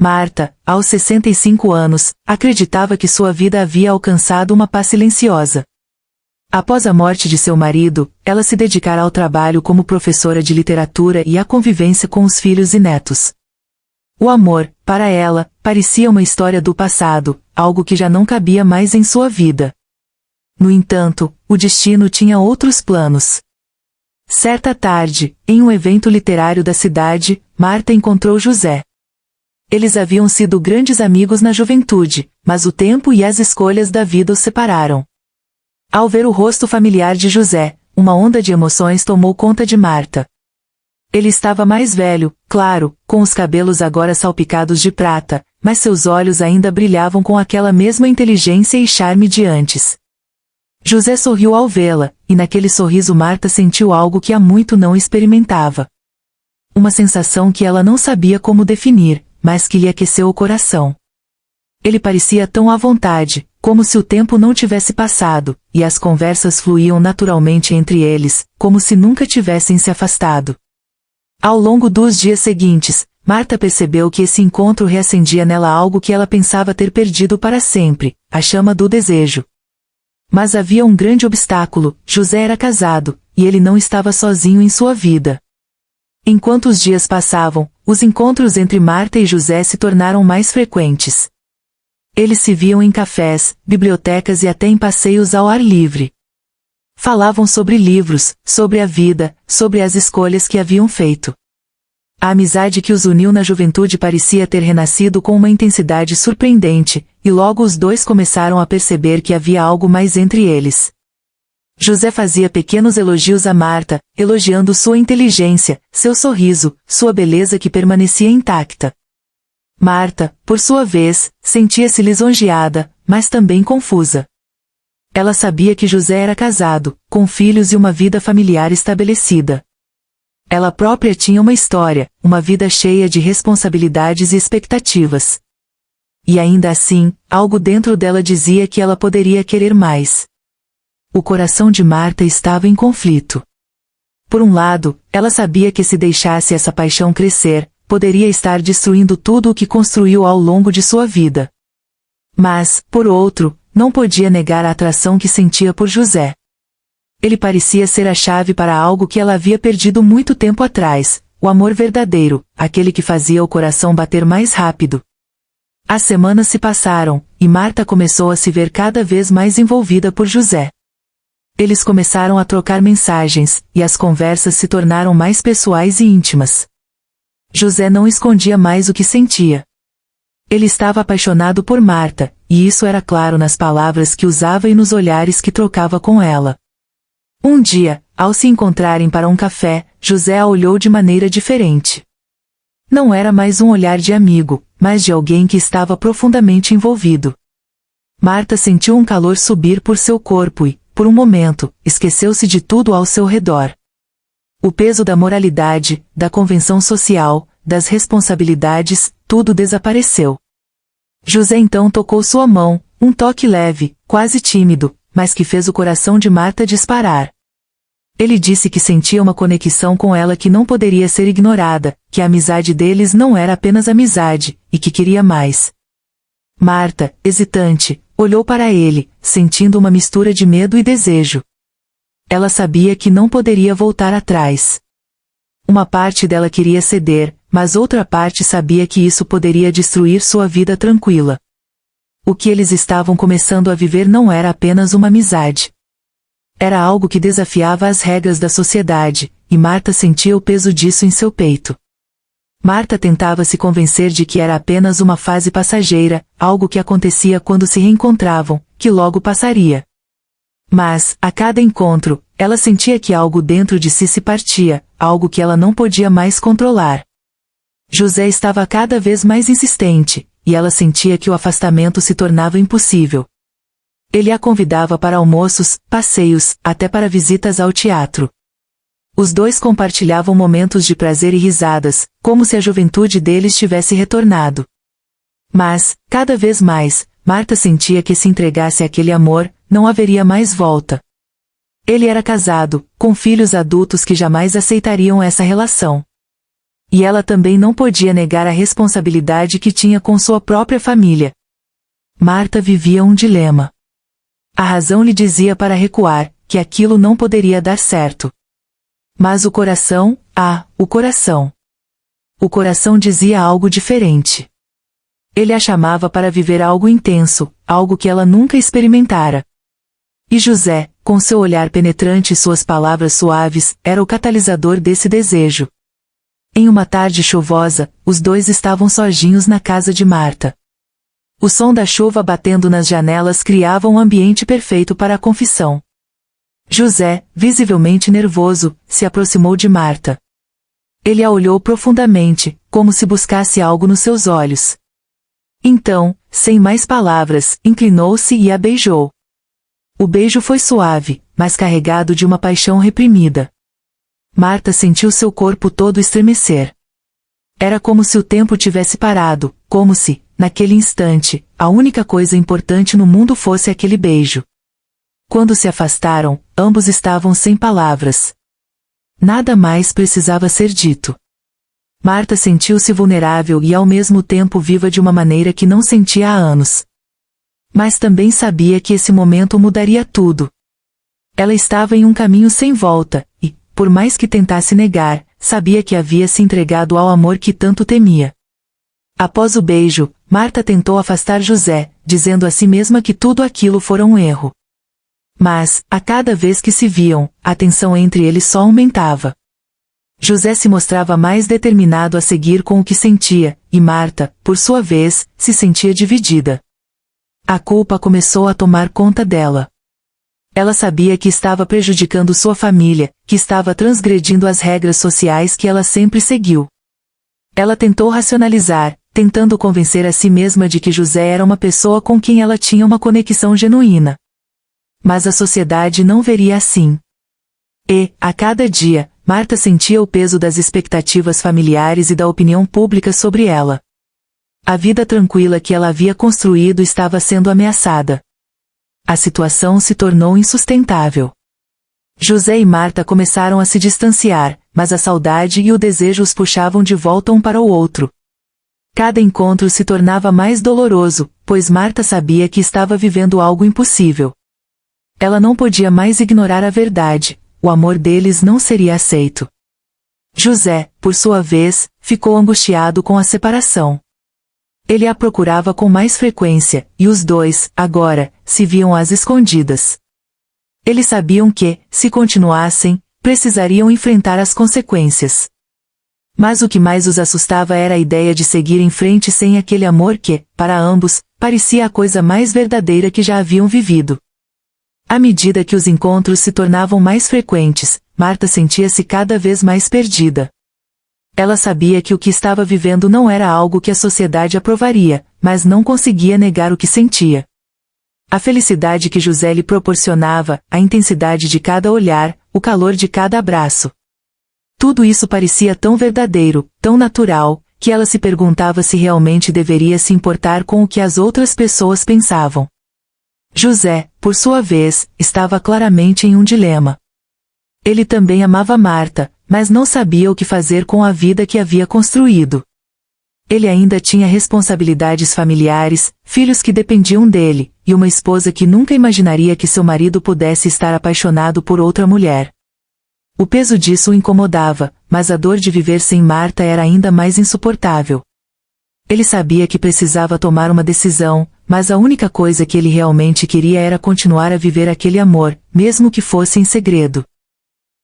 Marta, aos 65 anos, acreditava que sua vida havia alcançado uma paz silenciosa. Após a morte de seu marido, ela se dedicara ao trabalho como professora de literatura e à convivência com os filhos e netos. O amor, para ela, parecia uma história do passado, algo que já não cabia mais em sua vida. No entanto, o destino tinha outros planos. Certa tarde, em um evento literário da cidade, Marta encontrou José. Eles haviam sido grandes amigos na juventude, mas o tempo e as escolhas da vida os separaram. Ao ver o rosto familiar de José, uma onda de emoções tomou conta de Marta. Ele estava mais velho, claro, com os cabelos agora salpicados de prata, mas seus olhos ainda brilhavam com aquela mesma inteligência e charme de antes. José sorriu ao vê-la, e naquele sorriso Marta sentiu algo que há muito não experimentava. Uma sensação que ela não sabia como definir, mas que lhe aqueceu o coração. Ele parecia tão à vontade, como se o tempo não tivesse passado, e as conversas fluíam naturalmente entre eles, como se nunca tivessem se afastado. Ao longo dos dias seguintes, Marta percebeu que esse encontro reacendia nela algo que ela pensava ter perdido para sempre, a chama do desejo. Mas havia um grande obstáculo: José era casado, e ele não estava sozinho em sua vida. Enquanto os dias passavam, os encontros entre Marta e José se tornaram mais frequentes. Eles se viam em cafés, bibliotecas e até em passeios ao ar livre. Falavam sobre livros, sobre a vida, sobre as escolhas que haviam feito. A amizade que os uniu na juventude parecia ter renascido com uma intensidade surpreendente, e logo os dois começaram a perceber que havia algo mais entre eles. José fazia pequenos elogios a Marta, elogiando sua inteligência, seu sorriso, sua beleza que permanecia intacta. Marta, por sua vez, sentia-se lisonjeada, mas também confusa. Ela sabia que José era casado, com filhos e uma vida familiar estabelecida. Ela própria tinha uma história, uma vida cheia de responsabilidades e expectativas. E ainda assim, algo dentro dela dizia que ela poderia querer mais. O coração de Marta estava em conflito. Por um lado, ela sabia que se deixasse essa paixão crescer, poderia estar destruindo tudo o que construiu ao longo de sua vida. Mas, por outro, não podia negar a atração que sentia por José. Ele parecia ser a chave para algo que ela havia perdido muito tempo atrás, o amor verdadeiro, aquele que fazia o coração bater mais rápido. As semanas se passaram, e Marta começou a se ver cada vez mais envolvida por José. Eles começaram a trocar mensagens, e as conversas se tornaram mais pessoais e íntimas. José não escondia mais o que sentia. Ele estava apaixonado por Marta, e isso era claro nas palavras que usava e nos olhares que trocava com ela. Um dia, ao se encontrarem para um café, José a olhou de maneira diferente. Não era mais um olhar de amigo, mas de alguém que estava profundamente envolvido. Marta sentiu um calor subir por seu corpo e, por um momento, esqueceu-se de tudo ao seu redor. O peso da moralidade, da convenção social, das responsabilidades, tudo desapareceu. José então tocou sua mão, um toque leve, quase tímido, mas que fez o coração de Marta disparar. Ele disse que sentia uma conexão com ela que não poderia ser ignorada, que a amizade deles não era apenas amizade, e que queria mais. Marta, hesitante, olhou para ele, sentindo uma mistura de medo e desejo. Ela sabia que não poderia voltar atrás. Uma parte dela queria ceder, mas outra parte sabia que isso poderia destruir sua vida tranquila. O que eles estavam começando a viver não era apenas uma amizade. Era algo que desafiava as regras da sociedade, e Marta sentia o peso disso em seu peito. Marta tentava se convencer de que era apenas uma fase passageira, algo que acontecia quando se reencontravam, que logo passaria. Mas, a cada encontro, ela sentia que algo dentro de si se partia, algo que ela não podia mais controlar. José estava cada vez mais insistente, e ela sentia que o afastamento se tornava impossível. Ele a convidava para almoços, passeios, até para visitas ao teatro. Os dois compartilhavam momentos de prazer e risadas, como se a juventude deles tivesse retornado. Mas, cada vez mais, Marta sentia que se entregasse àquele amor, não haveria mais volta. Ele era casado, com filhos adultos que jamais aceitariam essa relação. E ela também não podia negar a responsabilidade que tinha com sua própria família. Marta vivia um dilema. A razão lhe dizia para recuar, que aquilo não poderia dar certo. Mas o coração, o coração. O coração dizia algo diferente. Ele a chamava para viver algo intenso, algo que ela nunca experimentara. E José, com seu olhar penetrante e suas palavras suaves, era o catalisador desse desejo. Em uma tarde chuvosa, os dois estavam sozinhos na casa de Marta. O som da chuva batendo nas janelas criava um ambiente perfeito para a confissão. José, visivelmente nervoso, se aproximou de Marta. Ele a olhou profundamente, como se buscasse algo nos seus olhos. Então, sem mais palavras, inclinou-se e a beijou. O beijo foi suave, mas carregado de uma paixão reprimida. Marta sentiu seu corpo todo estremecer. Era como se o tempo tivesse parado, como se, naquele instante, a única coisa importante no mundo fosse aquele beijo. Quando se afastaram, ambos estavam sem palavras. Nada mais precisava ser dito. Marta sentiu-se vulnerável e ao mesmo tempo viva de uma maneira que não sentia há anos. Mas também sabia que esse momento mudaria tudo. Ela estava em um caminho sem volta, e, por mais que tentasse negar, sabia que havia se entregado ao amor que tanto temia. Após o beijo, Marta tentou afastar José, dizendo a si mesma que tudo aquilo fora um erro. Mas, a cada vez que se viam, a tensão entre eles só aumentava. José se mostrava mais determinado a seguir com o que sentia, e Marta, por sua vez, se sentia dividida. A culpa começou a tomar conta dela. Ela sabia que estava prejudicando sua família, que estava transgredindo as regras sociais que ela sempre seguiu. Ela tentou racionalizar, tentando convencer a si mesma de que José era uma pessoa com quem ela tinha uma conexão genuína. Mas a sociedade não veria assim. E, a cada dia, Marta sentia o peso das expectativas familiares e da opinião pública sobre ela. A vida tranquila que ela havia construído estava sendo ameaçada. A situação se tornou insustentável. José e Marta começaram a se distanciar, mas a saudade e o desejo os puxavam de volta um para o outro. Cada encontro se tornava mais doloroso, pois Marta sabia que estava vivendo algo impossível. Ela não podia mais ignorar a verdade, o amor deles não seria aceito. José, por sua vez, ficou angustiado com a separação. Ele a procurava com mais frequência, e os dois, agora, se viam às escondidas. Eles sabiam que, se continuassem, precisariam enfrentar as consequências. Mas o que mais os assustava era a ideia de seguir em frente sem aquele amor que, para ambos, parecia a coisa mais verdadeira que já haviam vivido. À medida que os encontros se tornavam mais frequentes, Marta sentia-se cada vez mais perdida. Ela sabia que o que estava vivendo não era algo que a sociedade aprovaria, mas não conseguia negar o que sentia. A felicidade que José lhe proporcionava, a intensidade de cada olhar, o calor de cada abraço. Tudo isso parecia tão verdadeiro, tão natural, que ela se perguntava se realmente deveria se importar com o que as outras pessoas pensavam. José, por sua vez, estava claramente em um dilema. Ele também amava Marta, mas não sabia o que fazer com a vida que havia construído. Ele ainda tinha responsabilidades familiares, filhos que dependiam dele, e uma esposa que nunca imaginaria que seu marido pudesse estar apaixonado por outra mulher. O peso disso o incomodava, mas a dor de viver sem Marta era ainda mais insuportável. Ele sabia que precisava tomar uma decisão, mas a única coisa que ele realmente queria era continuar a viver aquele amor, mesmo que fosse em segredo.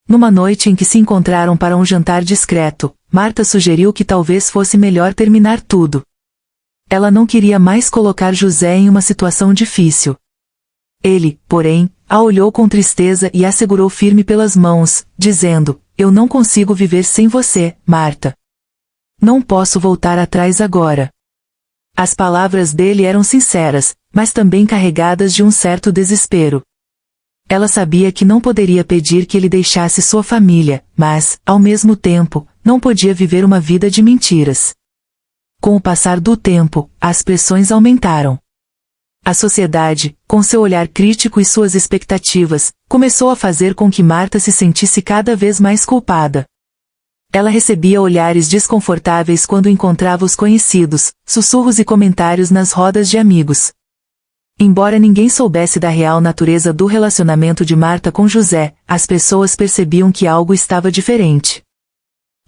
Numa noite em que se encontraram para um jantar discreto, Marta sugeriu que talvez fosse melhor terminar tudo. Ela não queria mais colocar José em uma situação difícil. Ele, porém, a olhou com tristeza e a segurou firme pelas mãos, dizendo: "Eu não consigo viver sem você, Marta. Não posso voltar atrás agora." As palavras dele eram sinceras, mas também carregadas de um certo desespero. Ela sabia que não poderia pedir que ele deixasse sua família, mas, ao mesmo tempo, não podia viver uma vida de mentiras. Com o passar do tempo, as pressões aumentaram. A sociedade, com seu olhar crítico e suas expectativas, começou a fazer com que Marta se sentisse cada vez mais culpada. Ela recebia olhares desconfortáveis quando encontrava os conhecidos, sussurros e comentários nas rodas de amigos. Embora ninguém soubesse da real natureza do relacionamento de Marta com José, as pessoas percebiam que algo estava diferente.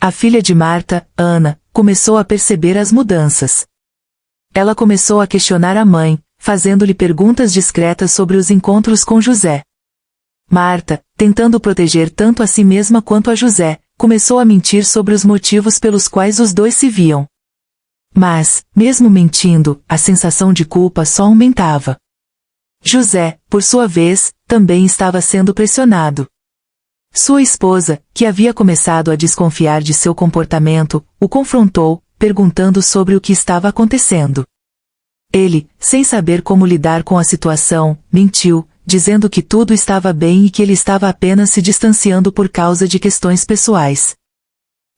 A filha de Marta, Ana, começou a perceber as mudanças. Ela começou a questionar a mãe, fazendo-lhe perguntas discretas sobre os encontros com José. Marta, tentando proteger tanto a si mesma quanto a José, começou a mentir sobre os motivos pelos quais os dois se viam. Mas, mesmo mentindo, a sensação de culpa só aumentava. José, por sua vez, também estava sendo pressionado. Sua esposa, que havia começado a desconfiar de seu comportamento, o confrontou, perguntando sobre o que estava acontecendo. Ele, sem saber como lidar com a situação, mentiu, dizendo que tudo estava bem e que ele estava apenas se distanciando por causa de questões pessoais.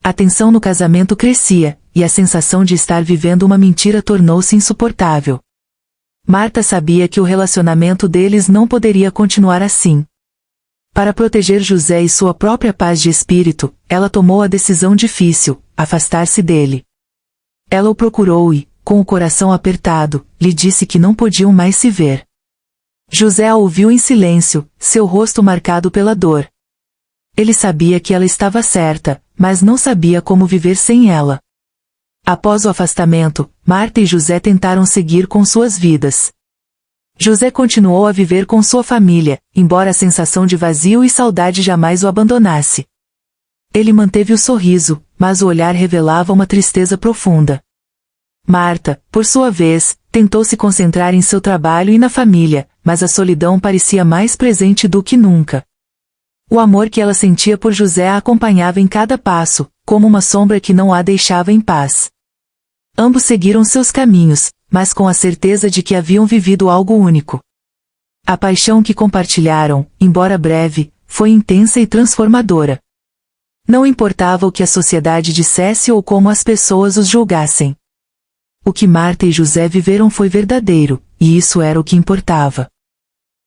A tensão no casamento crescia, e a sensação de estar vivendo uma mentira tornou-se insuportável. Marta sabia que o relacionamento deles não poderia continuar assim. Para proteger José e sua própria paz de espírito, ela tomou a decisão difícil, afastar-se dele. Ela o procurou e, com o coração apertado, lhe disse que não podiam mais se ver. José a ouviu em silêncio, seu rosto marcado pela dor. Ele sabia que ela estava certa, mas não sabia como viver sem ela. Após o afastamento, Marta e José tentaram seguir com suas vidas. José continuou a viver com sua família, embora a sensação de vazio e saudade jamais o abandonasse. Ele manteve o sorriso, mas o olhar revelava uma tristeza profunda. Marta, por sua vez, tentou se concentrar em seu trabalho e na família, mas a solidão parecia mais presente do que nunca. O amor que ela sentia por José a acompanhava em cada passo, como uma sombra que não a deixava em paz. Ambos seguiram seus caminhos, mas com a certeza de que haviam vivido algo único. A paixão que compartilharam, embora breve, foi intensa e transformadora. Não importava o que a sociedade dissesse ou como as pessoas os julgassem. O que Marta e José viveram foi verdadeiro, e isso era o que importava.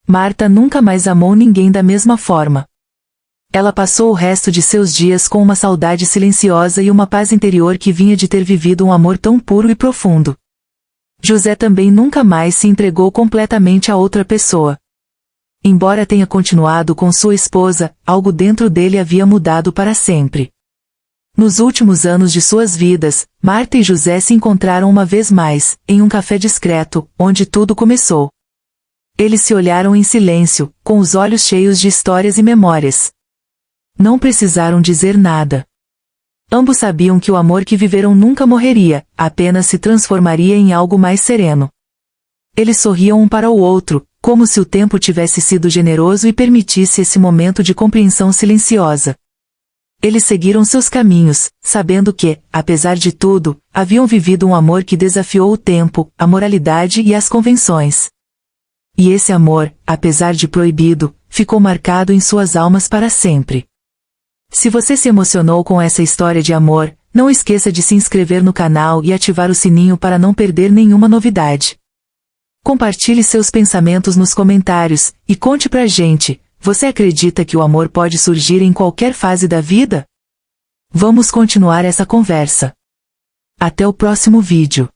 Marta nunca mais amou ninguém da mesma forma. Ela passou o resto de seus dias com uma saudade silenciosa e uma paz interior que vinha de ter vivido um amor tão puro e profundo. José também nunca mais se entregou completamente a outra pessoa. Embora tenha continuado com sua esposa, algo dentro dele havia mudado para sempre. Nos últimos anos de suas vidas, Marta e José se encontraram uma vez mais, em um café discreto, onde tudo começou. Eles se olharam em silêncio, com os olhos cheios de histórias e memórias. Não precisaram dizer nada. Ambos sabiam que o amor que viveram nunca morreria, apenas se transformaria em algo mais sereno. Eles sorriam um para o outro, como se o tempo tivesse sido generoso e permitisse esse momento de compreensão silenciosa. Eles seguiram seus caminhos, sabendo que, apesar de tudo, haviam vivido um amor que desafiou o tempo, a moralidade e as convenções. E esse amor, apesar de proibido, ficou marcado em suas almas para sempre. Se você se emocionou com essa história de amor, não esqueça de se inscrever no canal e ativar o sininho para não perder nenhuma novidade. Compartilhe seus pensamentos nos comentários, e conte pra gente, você acredita que o amor pode surgir em qualquer fase da vida? Vamos continuar essa conversa. Até o próximo vídeo.